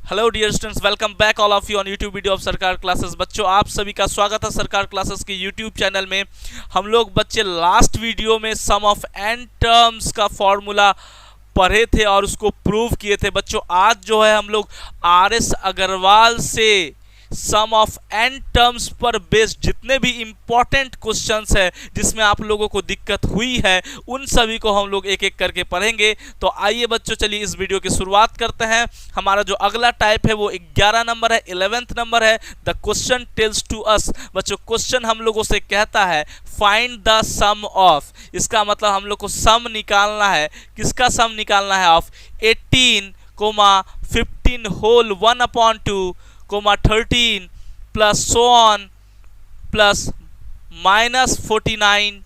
Hello dear students, welcome back all of you on YouTube video of Sarkar classes. बच्चों, आप सभी का स्वागत है सरकार क्लासेस के यूट्यूब चैनल में। हम लोग बच्चे लास्ट वीडियो में सम ऑफ एन टर्म्स का फॉर्मूला पढ़े थे और उसको प्रूव किए थे। बच्चों, आज जो है हम लोग आर एस अग्रवाल से सम ऑफ एन टर्म्स पर बेस्ड जितने भी इंपॉर्टेंट क्वेश्चंस है जिसमें आप लोगों को दिक्कत हुई है उन सभी को हम लोग एक एक करके पढ़ेंगे। तो आइए बच्चों, चलिए इस वीडियो की शुरुआत करते हैं। हमारा जो अगला टाइप है वो 11 नंबर है, 11th नंबर है। The question tells to us. बच्चों, क्वेश्चन हम लोगों से कहता है फाइंड द सम ऑफ। इसका मतलब हम लोग को सम निकालना है। किसका सम निकालना है? Of 18, 15 whole 1/2 13 plus so on plus -49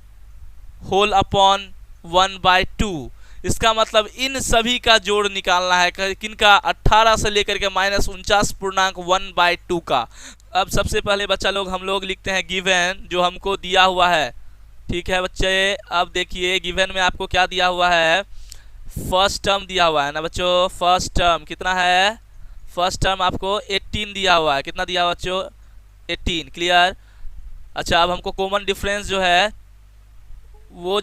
whole upon 1/2। इसका मतलब इन सभी का जोड़ निकालना है। किनका? 18 से लेकर के -49.1/2 का। अब सबसे पहले बच्चा लोग हम लोग लिखते हैं गिवन, जो हमको दिया हुआ है। ठीक है बच्चे, अब देखिए गिवन में आपको क्या दिया हुआ है। फर्स्ट टर्म दिया हुआ है ना बच्चों। फर्स्ट टर्म कितना है? फर्स्ट टर्म आपको 18 दिया हुआ है। कितना दिया हुआ बच्चों? 18। क्लियर? अच्छा, अब हमको कॉमन डिफरेंस जो है वो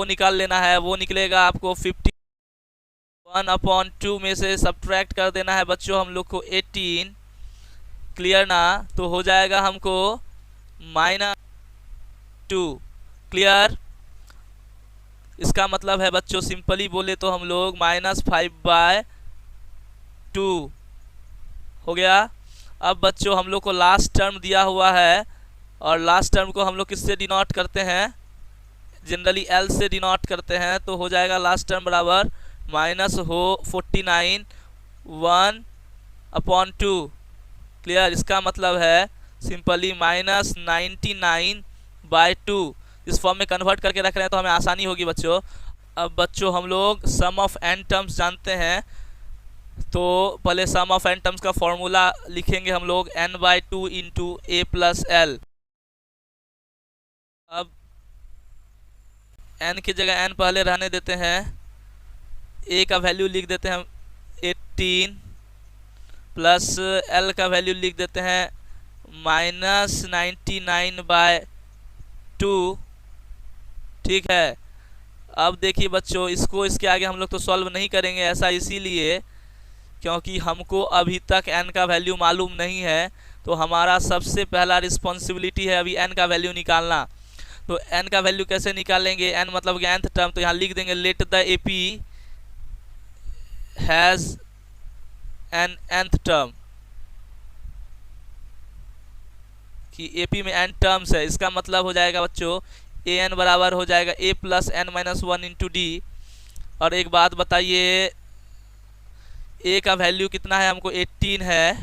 निकाल लेना है। वो निकलेगा आपको 51/2 में से सब्ट्रैक्ट कर देना है बच्चों हम लोग को 18। क्लियर ना? तो हो जाएगा हमको -2। क्लियर? इसका मतलब है बच्चों, सिंपली बोले तो हम लोग -5/2 हो गया। अब बच्चों हम लोग को लास्ट टर्म दिया हुआ है और लास्ट टर्म को हम लोग किससे डिनोट करते हैं? जनरली एल से डिनोट करते हैं। तो हो जाएगा लास्ट टर्म बराबर -49 1/2। क्लियर? इसका मतलब है सिंपली -99/2। इस फॉर्म में कन्वर्ट करके रख रहे हैं तो हमें आसानी होगी बच्चों। अब बच्चों हम लोग सम ऑफ एन टर्म्स जानते हैं, तो पहले सम ऑफ एन टर्म्स का फॉर्मूला लिखेंगे हम लोग n/2 इंटू ए प्लस एल। अब n की जगह n पहले रहने देते हैं। a का वैल्यू लिख देते हैं 18 प्लस l का वैल्यू लिख देते हैं -99/2। ठीक है। अब देखिए बच्चों, इसको इसके आगे हम लोग तो सॉल्व नहीं करेंगे। ऐसा इसीलिए क्योंकि हमको अभी तक n का वैल्यू मालूम नहीं है। तो हमारा सबसे पहला रिस्पॉन्सिबिलिटी है अभी n का वैल्यू निकालना। तो n का वैल्यू कैसे निकालेंगे? n मतलब कि nth टर्म। तो यहाँ लिख देंगे let the AP has an nth term, कि AP में n टर्म्स है। इसका मतलब हो जाएगा बच्चों an बराबर हो जाएगा a plus n-1 into D. और एक बात बताइए, a का वैल्यू कितना है? हमको 18 है,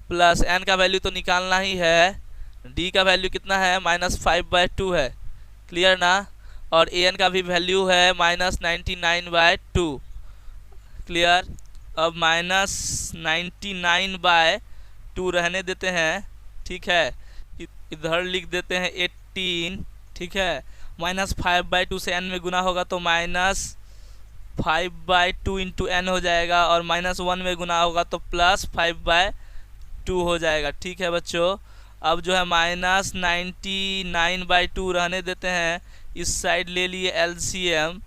प्लस n का वैल्यू तो निकालना ही है। d का वैल्यू कितना है? -5/2 है। क्लियर ना? और an का भी वैल्यू है -99/2। क्लियर? अब -99/2 रहने देते हैं। ठीक है, इधर लिख देते हैं 18। ठीक है, -5/2 से n में गुना होगा तो -5/2 इंटू n हो जाएगा, और -1 में गुना होगा तो +5/2 हो जाएगा। ठीक है बच्चों, अब जो है -99/2 रहने देते हैं। इस साइड ले लिए LCM,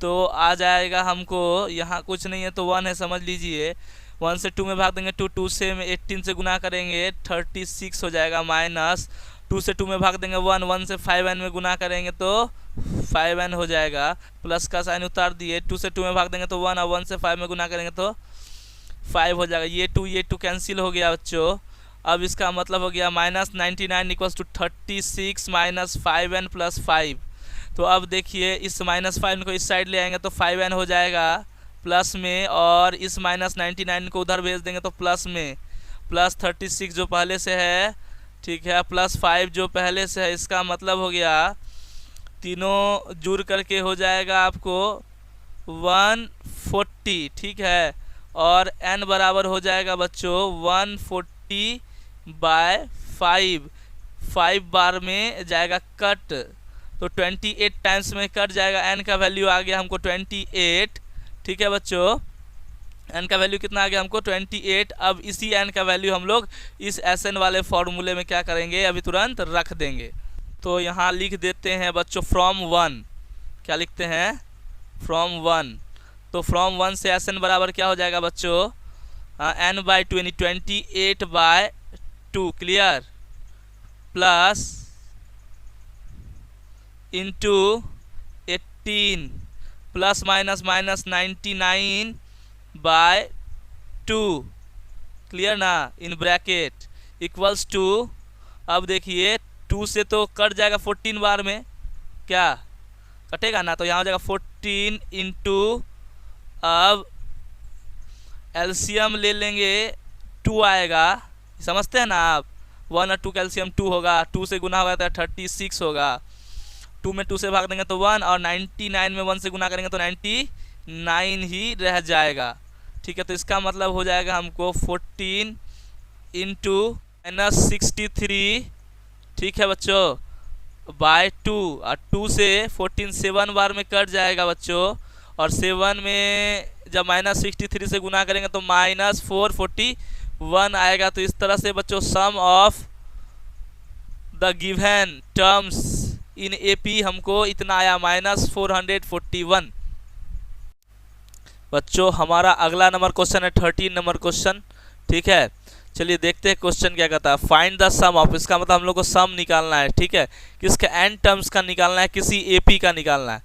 तो आ जाएगा हमको, यहाँ कुछ नहीं है तो 1 है, समझ लीजिए। 1 से 2 में भाग देंगे, 2 से 18 से गुना करेंगे 36 हो जाएगा। माइनस 2 से 2 में भाग देंगे 1 से 5n में गुना करेंगे तो 5n हो जाएगा। प्लस का साइन उतार दिए, 2 से 2 में भाग देंगे तो 1, और 1 से 5 में गुना करेंगे तो 5 हो जाएगा। ये 2 कैंसिल हो गया बच्चों। अब इसका मतलब हो गया -99 equals to 36 minus 5n plus 5। तो अब देखिए, इस -5 को इस साइड ले आएंगे तो 5n हो जाएगा प्लस में, और इस -99 को उधर भेज देंगे तो प्लस में, प्लस 36 जो पहले से है, ठीक है, प्लस 5 जो पहले से है। इसका मतलब हो गया तीनों जुड़ करके हो जाएगा आपको 140। ठीक है, और n बराबर हो जाएगा बच्चों 140/5। 5 बार में जाएगा कट, तो 28 टाइम्स में कट जाएगा। n का वैल्यू आ गया हमको 28। ठीक है बच्चों, n का वैल्यू कितना आ गया हमको 28। अब इसी n का वैल्यू हम लोग इस Sn वाले फॉर्मूले में क्या करेंगे, अभी तुरंत रख देंगे। तो यहाँ लिख देते हैं बच्चों फ्रॉम 1, क्या लिखते हैं, फ्रॉम 1। तो फ्रॉम 1 से Sn बराबर क्या हो जाएगा बच्चों, n/2 यानी 28/2, clear, plus into 18 plus minus minus 99/2, clear ना, इन ब्रैकेट इक्वल्स टू, अब देखिए 2 से तो कट जाएगा 14 बार में, क्या कटेगा ना, तो यहाँ हो जाएगा 14 इंटू, अब एलसीएम ले लेंगे 2 आएगा, समझते हैं ना आप, 1 और 2 का एलसीएम 2 होगा, 2 से गुना होगा तो 36 होगा, 2 में 2 से भाग देंगे तो 1, और 99 में 1 से गुना करेंगे तो 99 ही रह जाएगा, ठीक है। तो इसका मतलब हो जाएगा हमको 14 इंटू -63, ठीक है बच्चों, बाय 2, और 2 से 14 7 बार में कट जाएगा बच्चों, और 7 में जब -63 से गुना करेंगे तो -441 आएगा। तो इस तरह से बच्चों some of the given terms in AP हमको इतना आया, -441। बच्चों हमारा अगला नंबर क्वेश्चन है 13 नंबर क्वेश्चन, ठीक है। चलिए देखते हैं क्वेश्चन क्या कहता है, फाइंड द सम ऑफ, इसका मतलब हम लोग को सम निकालना है, ठीक है, किसका, n टर्म्स का निकालना है, किसी एपी का निकालना है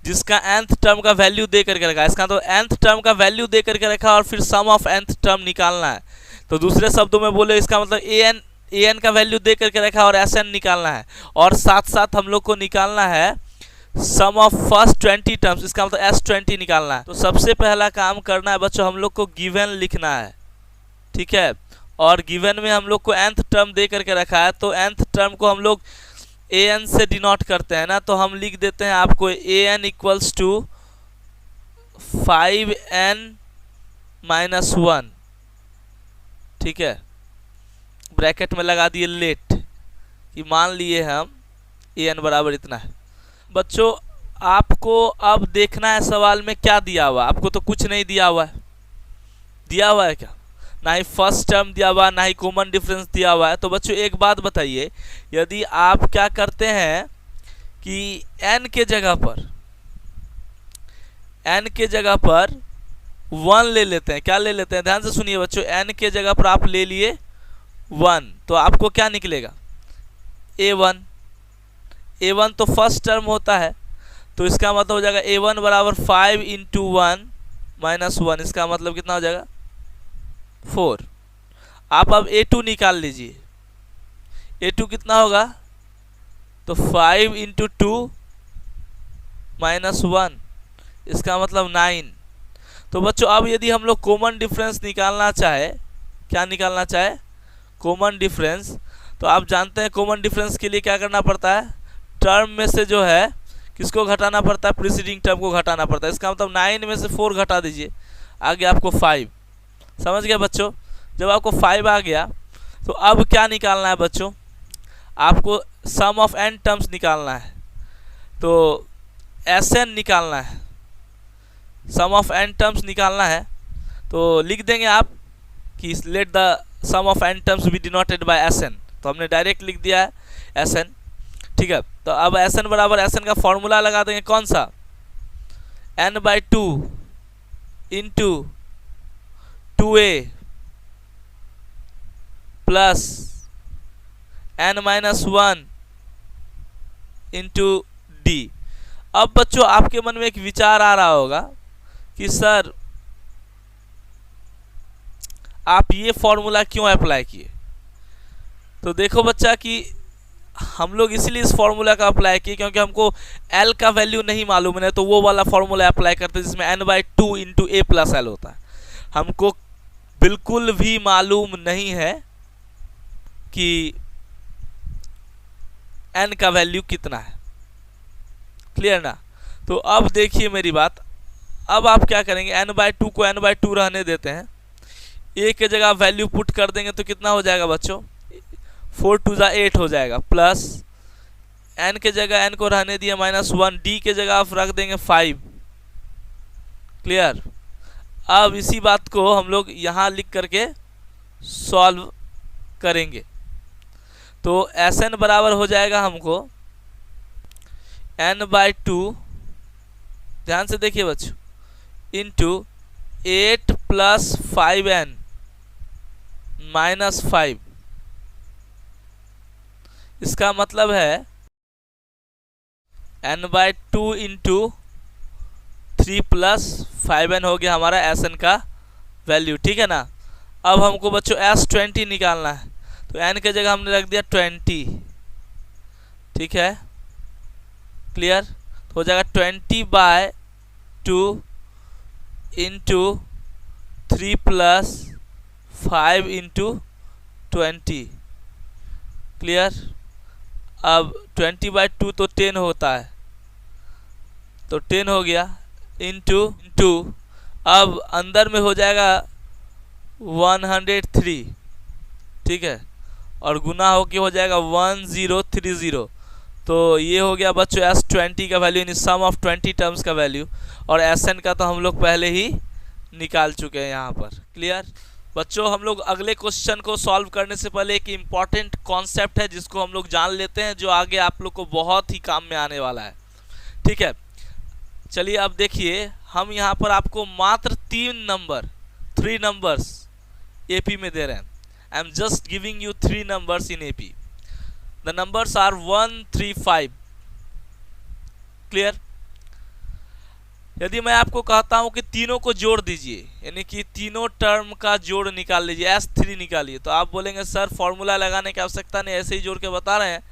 जिसका nth टर्म का वैल्यू दे करके रखा है, इसका तो nth टर्म का वैल्यू दे करके रखा और फिर सम ऑफ nth टर्म निकालना है। तो दूसरे शब्दों में बोले इसका मतलब an का वैल्यू दे करके रखा और Sn निकालना है, और साथ साथ हम लोग को निकालना है सम ऑफ फर्स्ट 20 टर्म्स, इसका मतलब S20 निकालना है। तो सबसे पहला काम करना है बच्चों, हम लोग को गिवन लिखना है, ठीक है, और गिवन में हम लोग को nth टर्म दे करके रखा है, तो nth टर्म को हम लोग an से डिनोट करते हैं ना, तो हम लिख देते हैं आपको an इक्वल्स टू 5n-1, ठीक है, ब्रैकेट में लगा दिए लेट, कि मान लिए हम an बराबर इतना है। बच्चों आपको अब देखना है सवाल में क्या दिया हुआ, आपको तो कुछ नहीं दिया हुआ है, दिया हुआ है क्या, ना ही फर्स्ट टर्म दिया हुआ, ना ही कॉमन डिफरेंस दिया हुआ है। तो बच्चों एक बात बताइए, यदि आप क्या करते हैं कि n के जगह पर 1 ले लेते हैं, क्या ले लेते हैं, ध्यान से सुनिए बच्चों, n के जगह पर आप ले लिए 1, तो आपको क्या निकलेगा, a1 तो फर्स्ट टर्म होता है, तो इसका मतलब हो जाएगा a1 बराबर 5 इंटू 1 माइनस 1, इसका मतलब कितना हो जाएगा 4। आप अब a2 निकाल लीजिए, a2 कितना होगा, तो 5 इंटू 2 माइनस 1, इसका मतलब 9। तो बच्चों अब यदि हम लोग कॉमन डिफरेंस निकालना चाहे, क्या निकालना चाहे, कॉमन डिफरेंस, तो आप जानते हैं कॉमन डिफरेंस के लिए क्या करना पड़ता है, टर्म में से जो है किसको घटाना पड़ता है, प्रीसीडिंग टर्म को घटाना पड़ता है। इसका मतलब 9 में से 4 घटा दीजिए, आगे आपको 5, समझ गया बच्चों। जब आपको 5 आ गया तो अब क्या निकालना है बच्चों, आपको सम ऑफ n टर्म्स निकालना है, तो Sn निकालना है, सम ऑफ n टर्म्स निकालना है। तो लिख देंगे आप कि let the sum of n terms be denoted by Sn, तो हमने डायरेक्ट लिख दिया है Sn, ठीक है। तो अब Sn बराबर Sn का फॉर्मूला लगा देंगे, कौन सा, n/2 into 2a plus n-1 into D. अब बच्चों आपके मन में एक विचार आ रहा होगा कि सर आप ये फॉर्मूला क्यों अप्लाई किए। तो देखो बच्चा कि हम लोग इसीलिए इस फॉर्मूला का अप्लाई किए क्योंकि हमको L का वैल्यू नहीं मालूम है, तो वो वाला फॉर्मूला अप्लाई करते हैं जिसमें n/2 into a plus L होता है। हमको बिल्कुल भी मालूम नहीं है कि n का वैल्यू कितना है, क्लियर ना। तो अब देखिए मेरी बात, अब आप क्या करेंगे, n/2 को n/2 रहने देते हैं, a के जगह वैल्यू पुट कर देंगे तो कितना हो जाएगा बच्चों, 4×2 = 8 हो जाएगा, प्लस n के जगह n को रहने दिया -1, d के जगह आप रख देंगे 5, क्लियर। अब इसी बात को हम लोग यहाँ लिख करके सॉल्व करेंगे। तो Sn बराबर हो जाएगा हमको n/2, ध्यान से देखिए बच्चों, इंटू 8 + 5n - 5। इसका मतलब है n/2 इंटू 3 + 5n हो गया हमारा Sn का वैल्यू, ठीक है ना। अब हमको बच्चों S20 निकालना है, तो n के जगह हमने रख दिया 20, ठीक है, क्लियर। तो हो जाएगा 20/2 इंटू 3 + 5 इंटू 20, क्लियर। अब 20/2 तो 10 होता है, तो 10 हो गया, इंटू अब अंदर में हो जाएगा 103, ठीक है, और गुना होके हो जाएगा 1030। तो ये हो गया बच्चों S20 का वैल्यू, यानी सम ऑफ 20 टर्म्स का वैल्यू, और Sn का तो हम लोग पहले ही निकाल चुके हैं यहाँ पर, क्लियर। बच्चों हम लोग अगले क्वेश्चन को सॉल्व करने से पहले एक इम्पॉर्टेंट कॉन्सेप्ट है जिसको हम लोग जान लेते हैं, जो आगे आप लोग को बहुत ही काम में आने वाला है, ठीक है। चलिए अब देखिए, हम यहाँ पर आपको मात्र 3 नंबर्स AP में दे रहे हैं। I am just giving you 3 numbers in AP। The numbers are 1, 3, 5, clear. यदि मैं आपको कहता हूं कि तीनों को जोड़ दीजिए, यानी कि तीनों टर्म का जोड़ निकाल लीजिए, S3 निकालिए, तो आप बोलेंगे सर फॉर्मूला लगाने की आवश्यकता नहीं, ऐसे ही जोड़ के बता रहे हैं,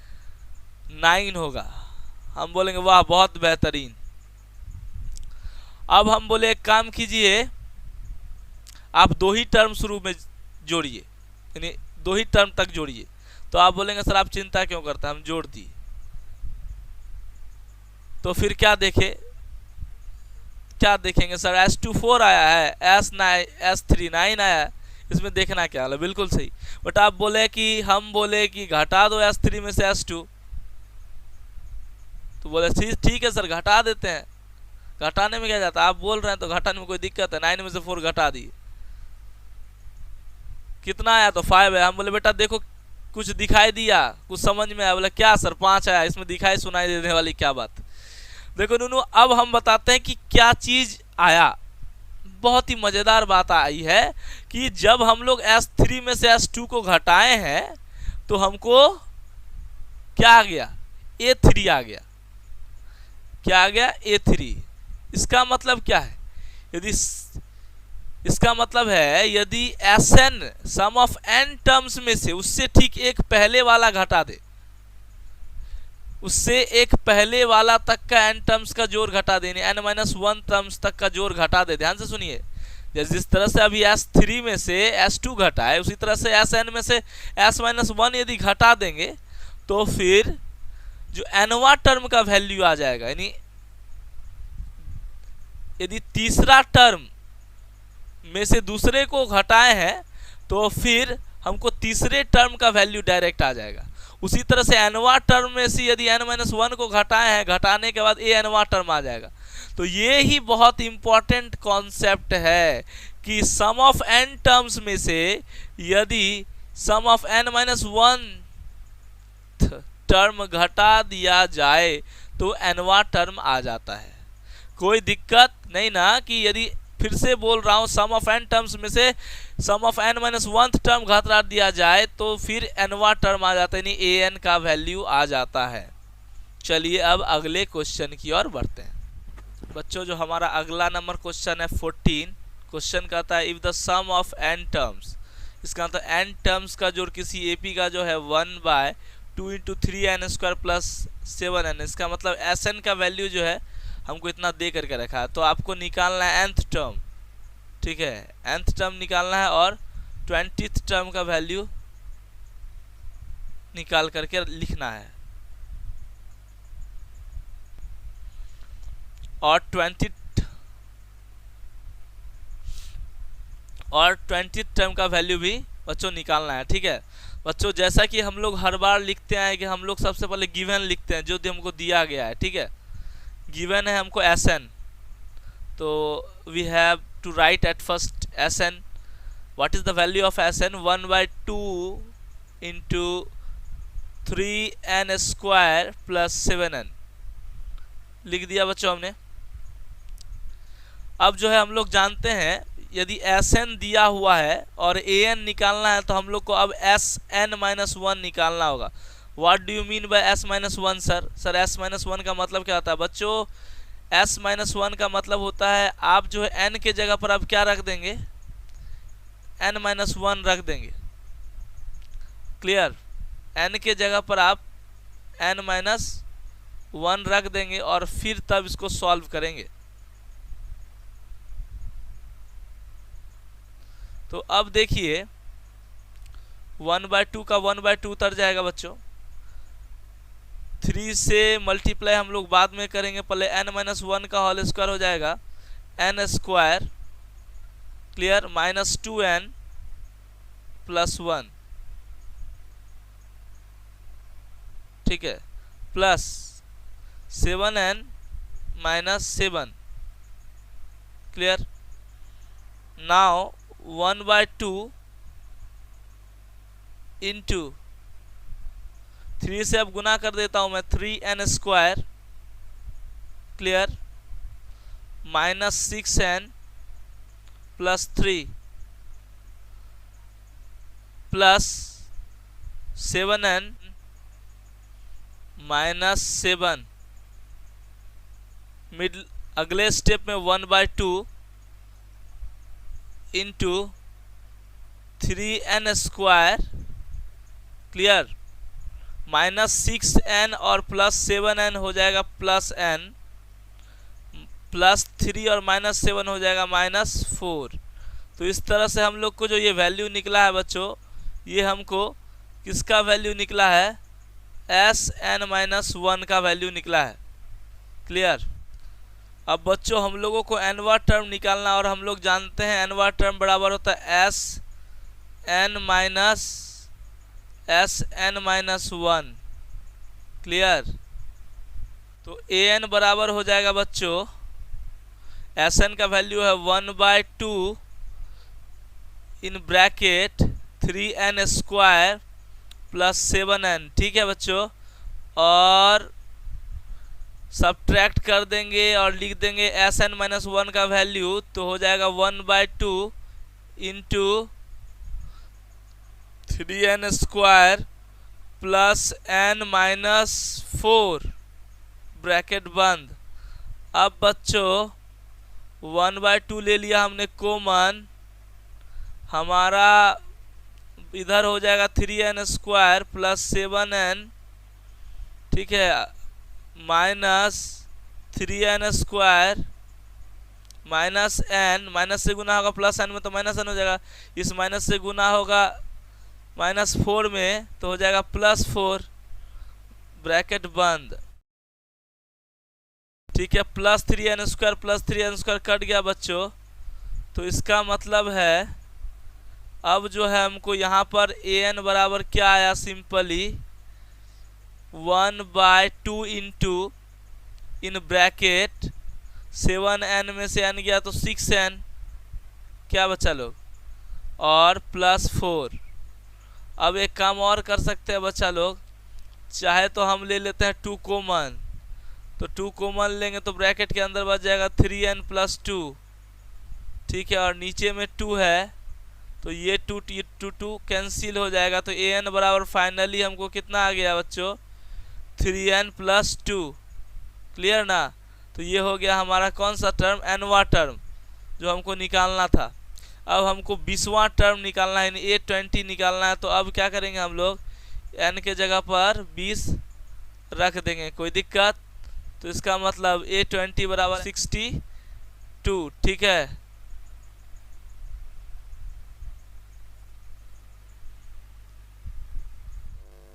9 होगा। हम बोलेंगे वाह बहुत बेहतरीन। अब हम बोले एक काम कीजिए, आप 2 ही टर्म शुरू में जोड़िए, यानी 2 ही टर्म तक जोड़िए। तो आप बोलेंगे सर आप चिंता क्यों करते हैं, हम जोड़ दिए। तो फिर क्या देखेंगे सर, S2 4 आया है, S3 9 आया है, इसमें देखना क्या है, बिल्कुल सही। बट आप बोले कि हम बोले कि घटा दो S3 में से S2, तो बोले ठीक है सर घटा देते हैं। घटाने में क्या जाता है, आप बोल रहे हैं तो घटाने में कोई दिक्कत है। 9 में से 4 घटा दिए, कितना आया, तो 5 है। हम बोले बेटा देखो कुछ दिखाई दिया, कुछ समझ में आया, बोले क्या सर 5 आया, इसमें दिखाई सुनाई देने वाली क्या बात। देखो नूनू, अब हम बताते हैं कि क्या चीज आया। बहुत ही मजेदार बात आई है कि जब हम लोग S3 में से S2 को घटाए हैं तो हमको क्या आ गया, A3 आ गया। क्या आ गया, A3। इसका मतलब क्या है, इसका मतलब है यदि Sn sum of n terms में से उससे ठीक एक पहले वाला घटा दे, उससे एक पहले वाला तक का n टर्म्स का जोड़ घटा देने, n-1 टर्म्स तक का जोड़ घटा दे। ध्यान से सुनिए, जिस तरह से अभी S3 में से S2 घटा है, उसी तरह से Sn में से S-1 यदि घटा देंगे तो फिर जो nवां टर्म का वैल्यू आ जाएगा, यानी यदि तीसरा टर्म में से दूसरे को घटाए हैं तो फिर हमको तीसरे टर्म का वैल्यू डायरेक्ट आ जाएगा। उसी तरह से nवां टर्म में से यदि n-1 को घटाए हैं, घटाने के बाद nवां टर्म आ जाएगा। तो ये ही बहुत इंपॉर्टेंट कॉन्सेप्ट है कि सम ऑफ n टर्म्स में से यदि सम ऑफ n-1 टर्म घटा दिया जाए तो nवां टर्म आ जाता है। कोई दिक्कत नहीं ना, कि यदि फिर से बोल रहा हूं, सम ऑफ n टर्म्स में से सम ऑफ n-1 टर्म घटा दिया जाए तो फिर nवां टर्म आ जाता है, यानी an का वैल्यू आ जाता है। चलिए अब अगले क्वेश्चन की ओर बढ़ते हैं। बच्चों जो हमारा अगला नंबर क्वेश्चन है 14, क्वेश्चन कहता है if the sum of n terms, इसका मतलब n टर्म्स का जोड़ किसी AP का जो है 1/2 × 3n² + 7n, इसका मतलब Sn का वैल्यू जो है हमको इतना दे करके रखा है। तो आपको निकालना है nth टर्म, ठीक है, nth टर्म निकालना है और 20th टर्म का वैल्यू निकाल करके लिखना है। और 20th टर्म का वैल्यू भी बच्चों निकालना है, ठीक है। बच्चों जैसा कि हम लोग हर बार लिखते हैं कि हम लोग सबसे पहले गिवन लिखते हैं जो हमको दिया गया है, ठीक है। गिवन है हमको Sn, तो we have to write at first Sn. What is the value of Sn? 1 by 2 into 3n square plus 7n लिख दिया बच्चों हमने। अब जो है हम लोग जानते हैं यदि Sn दिया हुआ है और An निकालना है तो हम लोग को अब Sn-1 निकालना होगा। What do you mean by S-1 sir? Sir S-1 का मतलब क्या होता है बच्चों? S-1 का मतलब होता है आप जो है n के जगह पर आप क्या रख देंगे? n-1 रख देंगे। क्लियर? n के जगह पर आप n-1 रख देंगे और फिर तब इसको सॉल्व करेंगे। तो अब देखिए 1/2 का 1/2 उतर जाएगा बच्चों। 3 से मल्टीप्लाई हम लोग बाद में करेंगे, पहले n-1 का होल स्क्वायर हो जाएगा n square. Clear? -2n plus 1, ठीक है, plus 7n -7। Clear? Now 1/2 into 3 से अब गुना कर देता हूं मैं 3n square. Clear? -6n plus 3 plus 7n -7। Mid अगले स्टेप में 1/2 into 3n square. Clear? -6n और प्लस 7n हो जाएगा प्लस n, प्लस 3 और -7 हो जाएगा -4। तो इस तरह से हम लोग को जो ये वैल्यू निकला है बच्चों, ये हमको किसका वैल्यू निकला है? Sn-1 का वैल्यू निकला है। क्लियर? अब बच्चों हम लोगों को nवां टर्म निकालना और हम लोग जानते हैं nवां टर्म बराबर होता है Sn-1। क्लियर? तो an बराबर हो जाएगा बच्चों, Sn का वैल्यू है 1/2 in bracket 3n square plus 7n। ठीक है बच्चों? और सब्ट्रैक्ट कर देंगे और लिख देंगे Sn-1 का वैल्यू, तो हो जाएगा 1/2 into 3n square plus n-4 bracket बंद। अब बच्चों 1/2 ले लिया हमने कॉमन, हमारा इधर हो जाएगा 3n स्क्वायर प्लस 7n, ठीक है, minus 3n square minus n, minus से गुना होगा प्लस n में तो माइनस n हो जाएगा, इस माइनस से गुना होगा -4 में तो हो जाएगा +4 ब्रैकेट बंद। ठीक है? प्लस 3n स्क्वायर कट गया बच्चों। तो इसका मतलब है अब जो है हमको यहाँ पर an बराबर क्या आया? Simply 1/2 into in bracket 7n में से n गया तो 6n, क्या बचा लोग, और +4। अब एक काम और कर सकते हैं बच्चा लोग, चाहे तो हम ले लेते हैं 2 कॉमन, तो 2 कॉमन लेंगे तो ब्रैकेट के अंदर बच जाएगा 3n + 2। ठीक है? और नीचे में 2 है तो ये 2 कैंसिल हो जाएगा, तो an बराबर फाइनली हमको कितना आ गया बच्चों? 3n + 2। क्लियर ना? तो ये हो गया हमारा कौन सा टर्म? nवां टर्म जो हमको निकालना था। अब हमको 20वां टर्म निकालना है, A20 निकालना है। तो अब क्या करेंगे हम लोग? n के जगह पर 20 रख देंगे, कोई दिक्कत? तो इसका मतलब A20 बराबर 62। ठीक है?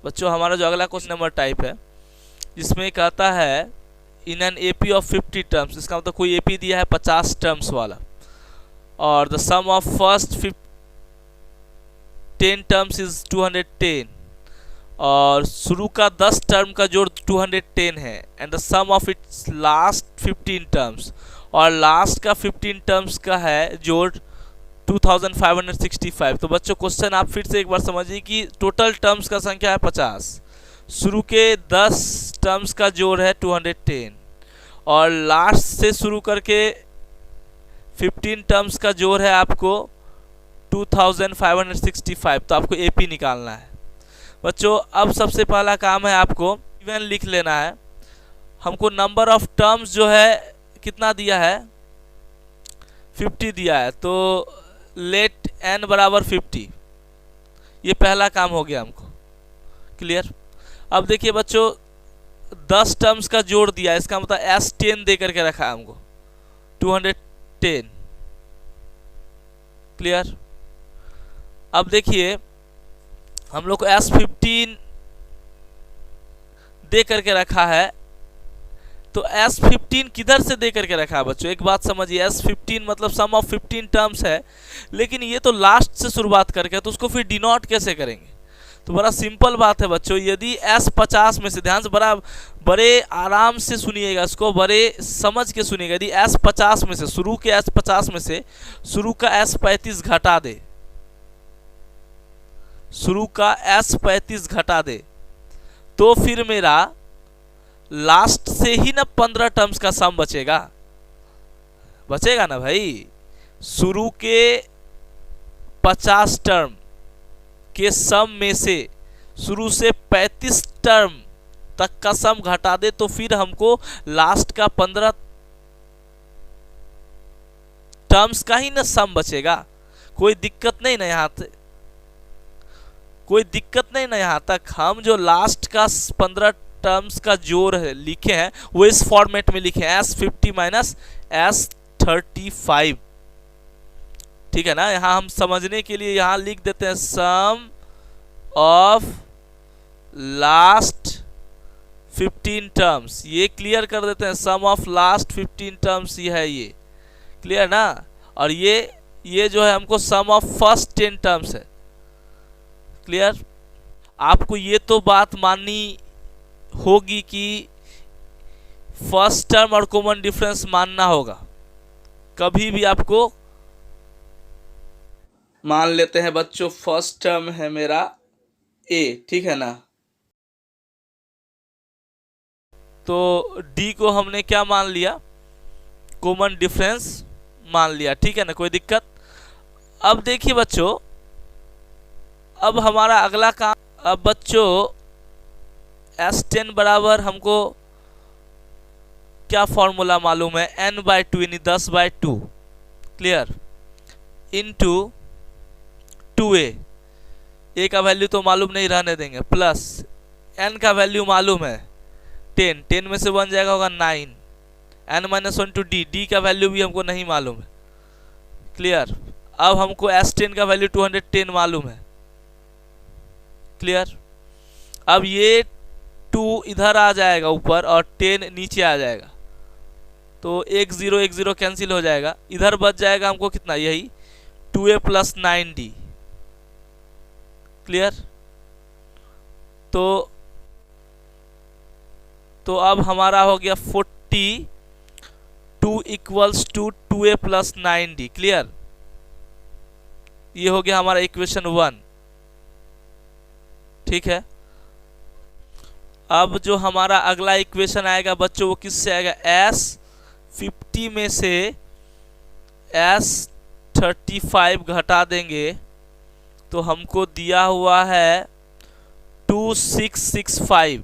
बच्चों हमारा जो अगला क्वेश्चन नंबर टाइप है जिसमें कहता है in an AP of 50 terms, इसका मतलब कोई AP दिया है 50 टर्म्स वाला, और the sum of first 10 terms is 210, और शुरू का 10 टर्म का जोड़ 210 है, and the sum of its last 15 terms, और लास्ट का 15 टर्म्स का है जोड़ 2565। तो बच्चों क्वेश्चन आप फिर से एक बार समझिए कि टोटल टर्म्स का संख्या है 50, शुरू के 10 टर्म्स का जोड़ है 210 और लास्ट से शुरू करके 15 टर्म्स का जोड़ है आपको 2565। तो आपको एपी निकालना है बच्चों। अब सबसे पहला काम है आपको इवन लिख लेना है। हमको नंबर ऑफ टर्म्स जो है कितना दिया है, 50 दिया है, तो लेट n बराबर 50। ये पहला काम हो गया हमको, क्लियर। अब देखिए बच्चों 10 टर्म्स का जोड़ दिया है, इसका मतलब S10 दे करके रखा है हमको 210, क्लियर। अब देखिए हम लोग को S15 दे करके रखा है, तो S15 किधर से दे करके रखा है बच्चों, एक बात समझिए। S15 मतलब सम ऑफ 15 टर्म्स है, लेकिन ये तो लास्ट से शुरुआत करके, तो उसको फिर डिनोट कैसे करेंगे। तो बड़ा सिंपल बात है बच्चों, यदि S50 में से, ध्यान से बड़े आराम से सुनिएगा, इसको बड़े समझ के सुनिएगा। यदि S50 में से, शुरू के S50 में से शुरू का S35 घटा दे, शुरू का S35 घटा दे, तो फिर मेरा लास्ट से ही ना 15 टर्म्स का सम बचेगा, बचेगा ना भाई। शुरू के 50 टर्म के सम में से शुरू से 35 टर्म तक का सम घटा दे, तो फिर हमको लास्ट का 15 टर्म्स का ही ना सम बचेगा। कोई दिक्कत नहीं ना यहाँ तक, कोई दिक्कत नहीं ना यहाँ तक। हम जो लास्ट का 15 टर्म्स का जोड़ है लिखे हैं वो इस फॉर्मेट में लिखे हैं, S50 माइनस S35, ठीक है ना। यहाँ हम समझने के लिए यहाँ लिख देते हैं सम ऑफ लास्ट 15 टर्म्स, ये क्लियर कर देते हैं। सम ऑफ लास्ट 15 टर्म्स ये है, ये क्लियर ना। और ये जो है हमको सम ऑफ फर्स्ट 10 टर्म्स है, क्लियर। आपको ये तो बात माननी होगी कि फर्स्ट टर्म और कॉमन डिफरेंस मानना होगा। कभी भी आपको मान लेते हैं बच्चों फर्स्ट टर्म है मेरा a, ठीक है ना, तो d को हमने क्या मान लिया, कॉमन डिफरेंस मान लिया, ठीक है ना, कोई दिक्कत। अब देखिए बच्चों, अब हमारा अगला काम, अब बच्चों S10 बराबर हमको क्या फॉर्मूला मालूम है, n/2 यानी 10/2, क्लियर, इनटू 2a। a का वैल्यू तो मालूम नहीं, रहने देंगे, प्लस n का वैल्यू मालूम है 10, 10 में से 1 जाएगा होगा 9, n-1 टू d का वैल्यू भी हमको नहीं मालूम है, क्लियर। अब हमको S10 का वैल्यू 210 मालूम है, क्लियर। अब ये 2 इधर आ जाएगा ऊपर और 10 नीचे आ जाएगा, तो 1 0 कैंसिल हो जाएगा। इधर बच जाएगा हमको कितना, यही 2a प्लस 9d, क्लियर। तो अब हमारा हो गया 42 equals to 2a plus 9d, clear. ये हो गया हमारा इक्वेशन 1, ठीक है। अब जो हमारा अगला इक्वेशन आएगा बच्चों वो किससे आएगा, S50 में से S35 घटा देंगे तो हमको दिया हुआ है 2665,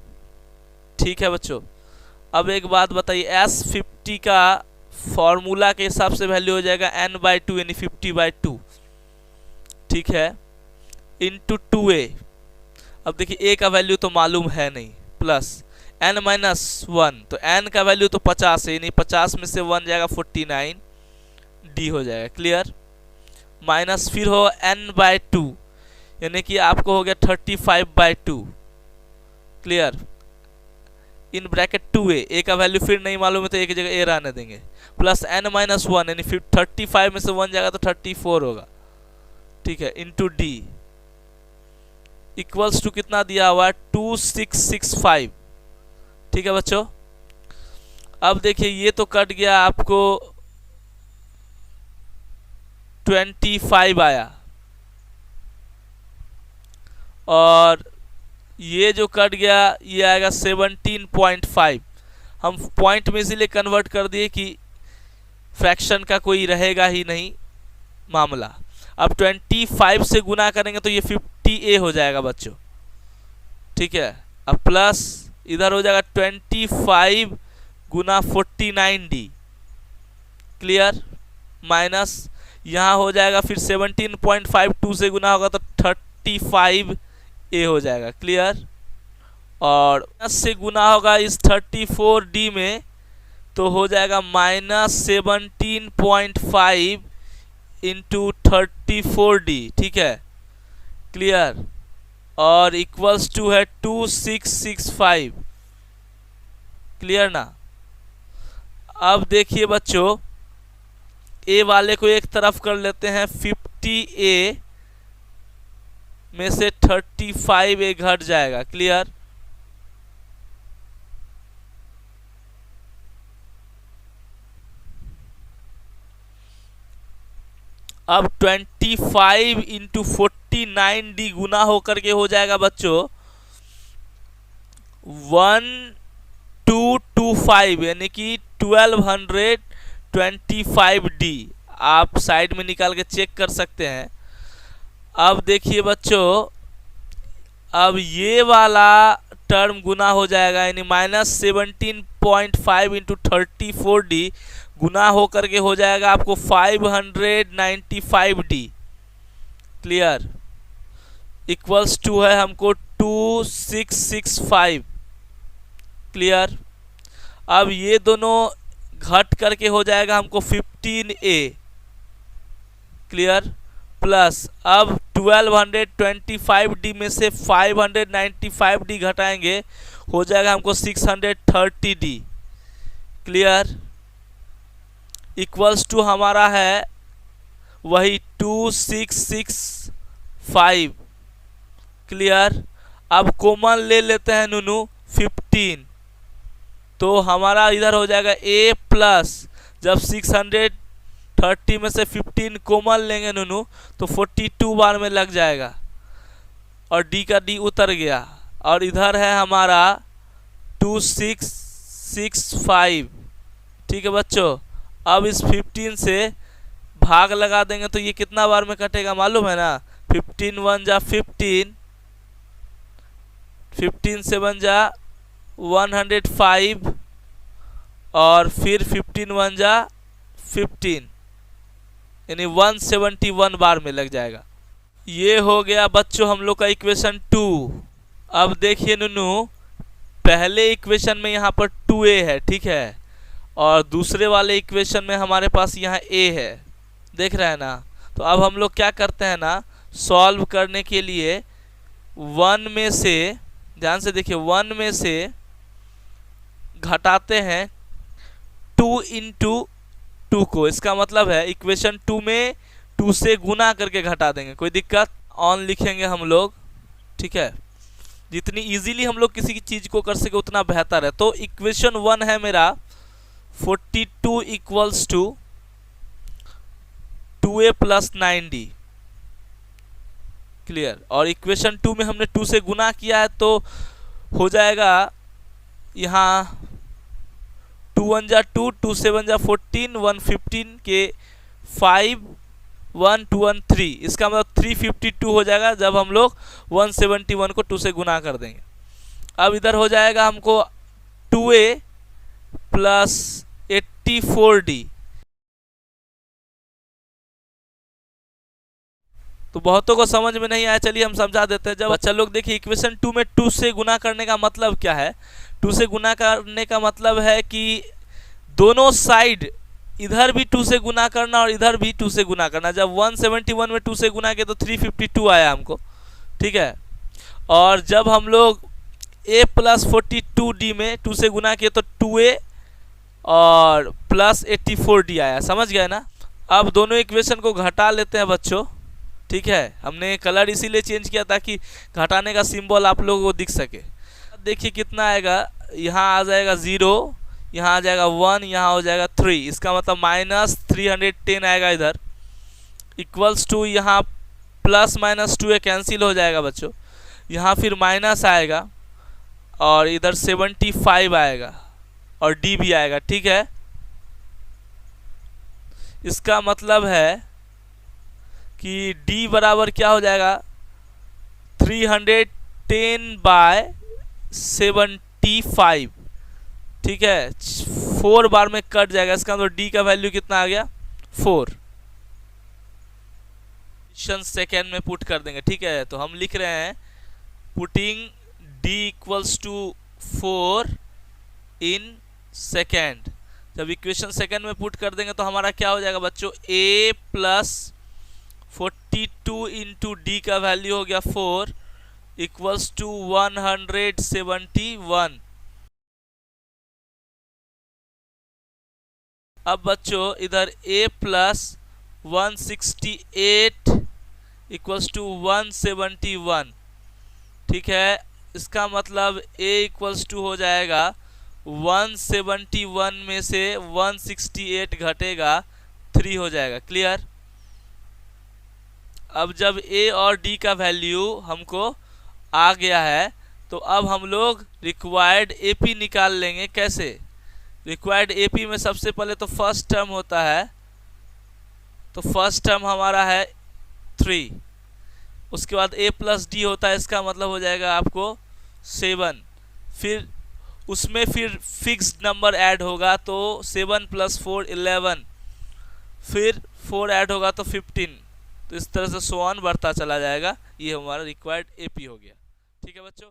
ठीक है बच्चों। अब एक बात बताइए, S50 का फॉर्मूला के हिसाब से वैल्यू हो जाएगा n/2 यानी 50/2, ठीक है, इंटू 2a। अब देखिए a का वैल्यू तो मालूम है नहीं, प्लस n-1, तो n का वैल्यू तो 50 है, यानी 50 में से 1 जाएगा 49, d हो जाएगा, क्लियर। माइनस फिर हो n/2 यानी कि आपको हो गया 35/2, clear, in bracket 2a। a का वैल्यू फिर नहीं मालूम है तो एक जगह a रहने देंगे, प्लस n-1 यानी 35 में से 1 जाएगा तो 34 होगा, ठीक है, इंटू d इक्वल्स टू कितना दिया हुआ है 2665, ठीक है बच्चों। अब देखिए ये तो कट गया आपको 25 आया, और ये जो कट गया ये आएगा 17.5। हम पॉइंट में इसीलिए कन्वर्ट कर दिए कि फ्रैक्शन का कोई रहेगा ही नहीं मामला। अब 25 से गुना करेंगे तो ये 50A हो जाएगा बच्चों, ठीक है। अब प्लस इधर हो जाएगा 25 गुना 49D, क्लियर, माइनस यहाँ हो जाएगा फिर 17.5 2 से गुना होगा तो 35A हो जाएगा, क्लियर। और माइनस से गुना होगा इस 34D में तो हो जाएगा -17.5 इंटू 34D, ठीक है, क्लियर। और इक्वल्स टू है 2665, क्लियर ना। अब देखिए बच्चों, ए वाले को एक तरफ कर लेते हैं, 50A में से 35A घट जाएगा, क्लियर। अब 25 इंटू 49D गुना होकर के हो जाएगा बच्चों 1225, यानी कि 1225D। आप साइड में निकाल के चेक कर सकते हैं। अब देखिए बच्चों, अब ये वाला टर्म गुना हो जाएगा, यानी -17.5 इंटू 34D गुना होकर के हो जाएगा आपको 595D, क्लियर। इक्वल्स टू है हमको 2665, क्लियर। अब ये दोनों घट करके हो जाएगा हमको 15A, क्लियर, प्लस अब 1225D में से 595D घटाएंगे हो जाएगा हमको 630D, क्लियर। इक्वल्स टू हमारा है वही 2665, क्लियर। अब कॉमन ले लेते हैं नूनू 15, तो हमारा इधर हो जाएगा A प्लस, जब 630 में से 15 कॉमन लेंगे नूनू तो 42 बार में लग जाएगा, और D का D उतर गया, और इधर है हमारा 2665, ठीक है बच्चों। अब इस 15 से भाग लगा देंगे तो ये कितना बार में कटेगा मालूम है ना, 15 1 जा 15, 15 से 1 जा 105, और फिर 15 1 जा 15, यानी 171 बार में लग जाएगा। ये हो गया बच्चों हम लोग का इक्वेशन 2। अब देखिए नूनू, पहले इक्वेशन में यहाँ पर 2A है, ठीक है, और दूसरे वाले इक्वेशन में हमारे पास यहाँ A है, देख रहे हैं ना। तो अब हम लोग क्या करते हैं ना, सॉल्व करने के लिए 1 में से, ध्यान से देखिए, 1 में से घटाते हैं 2 इंटू 2 को। इसका मतलब है इक्वेशन 2 में 2 से गुना करके घटा देंगे, कोई दिक्कत, ऑन लिखेंगे हम लोग, ठीक है। जितनी इजीली हम लोग किसी की चीज़ को कर सके उतना बेहतर है। तो इक्वेशन 1 है मेरा 42 equals to 2A plus 9D, clear. और इक्वेशन 2 में हमने 2 से गुना किया है तो हो जाएगा यहाँ 2 1 जा 2, 2 7 जा 14, 115 के 5 1 2 1 3, इसका मतलब 352 हो जाएगा जब हम लोग 171 को 2 से गुना कर देंगे। अब इधर हो जाएगा हमको 2A प्लस 84D। तो बहुतों को समझ में नहीं आया, चलिए हम समझा देते हैं। जब बच्चा लोग देखिए, इक्वेशन 2 में 2 से गुना करने का मतलब क्या है। 2 से गुना करने का मतलब है कि दोनों साइड, इधर भी 2 से गुना करना और इधर भी 2 से गुना करना। जब 171 में 2 से गुना किया तो 352 आया हमको, ठीक है। और जब हम लोग A प्लस 42D में 2 से गुना किए तो 2A और प्लस 84D आया, समझ गए ना। अब दोनों इक्वेशन को घटा लेते हैं बच्चों, ठीक है। हमने कलर इसीलिए चेंज किया ताकि घटाने का सिंबल आप लोगों को दिख सके। देखिए कितना आएगा, यहाँ आ जाएगा 0, यहाँ आ जाएगा 1, यहाँ हो जाएगा 3, इसका मतलब -310 आएगा इधर। इक्वल्स टू, यहाँ प्लस माइनस 2 कैंसिल हो जाएगा बच्चों, यहाँ फिर माइनस आएगा और इधर 75 आएगा और डी भी आएगा, ठीक है। इसका मतलब है कि डी बराबर क्या हो जाएगा, 310/75, ठीक है। 4 बार में कट जाएगा, इसका मतलब डी का वैल्यू कितना आ गया, 4। सेकेंड में पुट कर देंगे, ठीक है। तो हम लिख रहे हैं putting d equals to 4 in second. जब इक्वेशन सेकेंड में पुट कर देंगे तो हमारा क्या हो जाएगा बच्चों, a प्लस 42 इंटू डी का वैल्यू हो गया 4 इक्वल्स टू 171। अब बच्चों इधर a प्लस 168 इक्वल्स टू 171, ठीक है। इसका मतलब a इक्वल्स टू हो जाएगा 171 में से 168 घटेगा 3 हो जाएगा, क्लियर। अब जब a और d का वैल्यू हमको आ गया है तो अब हम लोग रिक्वायर्ड AP निकाल लेंगे। कैसे, रिक्वायर्ड AP में सबसे पहले तो फर्स्ट टर्म होता है, तो फर्स्ट टर्म हमारा है 3, उसके बाद a प्लस डी होता है, इसका मतलब हो जाएगा आपको 7, फिर उसमें फिर फिक्स्ड नंबर ऐड होगा तो 7 + 4 11, फिर 4 ऐड होगा तो 15, तो इस तरह से सो ऑन बढ़ता चला जाएगा। ये हमारा रिक्वायर्ड AP हो गया, ठीक है बच्चों।